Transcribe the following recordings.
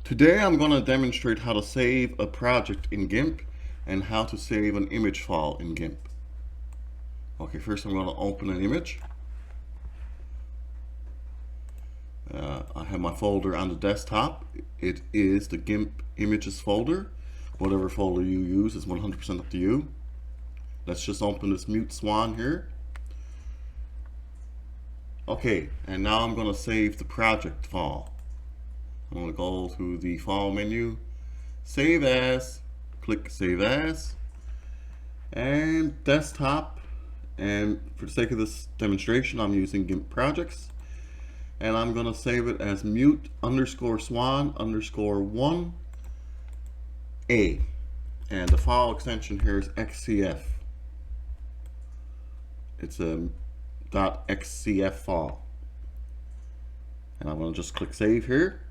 Today I'm going to demonstrate how to save a project in Gimp and how to save an image file in Gimp. Okay, first I'm going to open an image. I have my folder on the desktop. It is the Gimp images folder. Whatever folder you use is 100% up to you. Let's just open this Mute Swan here. Okay, and now I'm going to save the project file. I'm going to go to the file menu, save as, click save as, and desktop. And for the sake of this demonstration, I'm using Gimp projects. And I'm going to save it as mute_swan_1A. And the file extension here is XCF. It's a .xcf file. And I'm going to just click save here.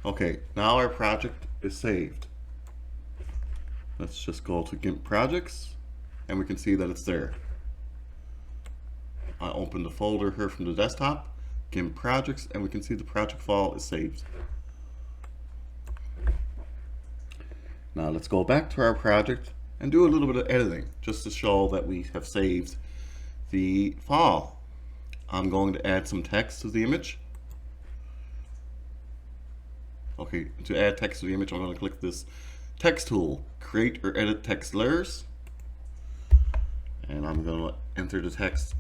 Okay, now our project is saved. Let's just go to Gimp projects and we can see that it's there. I open the folder here from the desktop, Gimp projects, and we can see the project file is saved. Now let's go back to our project and do a little bit of editing just to show that we have saved the file. I'm going to add some text to the image. Okay, to add text to the image, I'm going to click this text tool, create or edit text layers, and I'm going to enter the text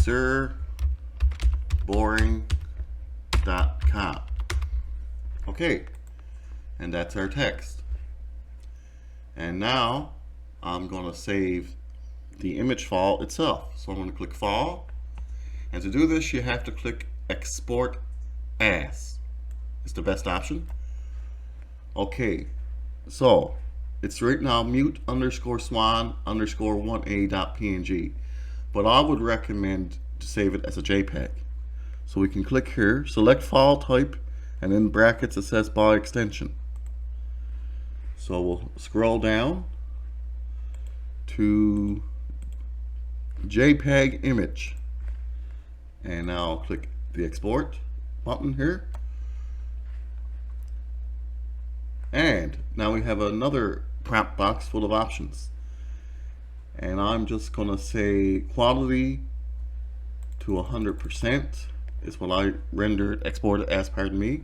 sirboring.com. Okay, and that's our text. And now I'm going to save the image file itself. So I'm going to click File, and to do this you have to click Export As. It's the best option. Okay, so it's right now mute_swan_1a.png, but I would recommend to save it as a JPEG. So we can click here, select file type, and in brackets it says by extension. So we'll scroll down to JPEG image, and now click the export button here. And now we have another prompt box full of options. And I'm just going to say quality to 100% is what I rendered, exported as, pardon me.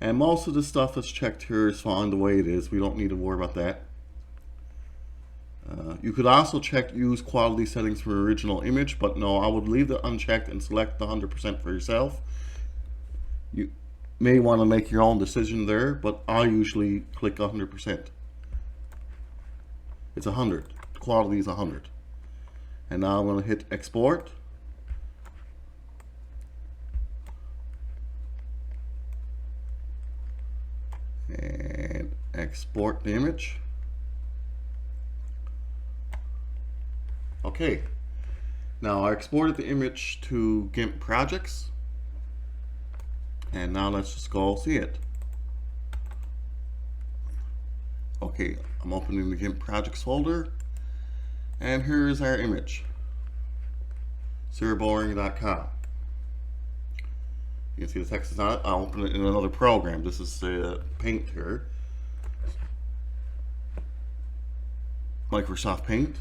And most of the stuff that's checked here is fine the way it is. We don't need to worry about that. You could also check use quality settings for original image, but no, I would leave that unchecked and select the 100% for yourself. You may want to make your own decision there, but I usually click 100%. It's 100. The quality is 100. And now I'm going to hit export. And export the image. Okay. Now I exported the image to Gimp projects. And now let's just go see it. Okay, I'm opening the Gimp projects folder, and here is our image, sirboring.com. You can see the text is on it. I'll open it in another program. This is Paint here, Microsoft Paint.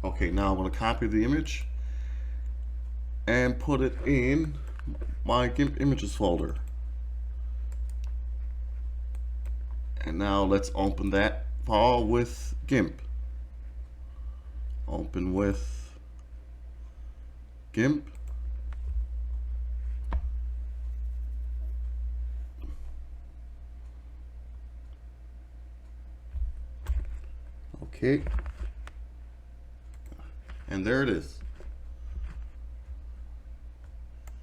Okay, now I'm going to copy the image and put it in my Gimp images folder. And now let's open that file with Gimp. Open with Gimp. Okay. And there it is.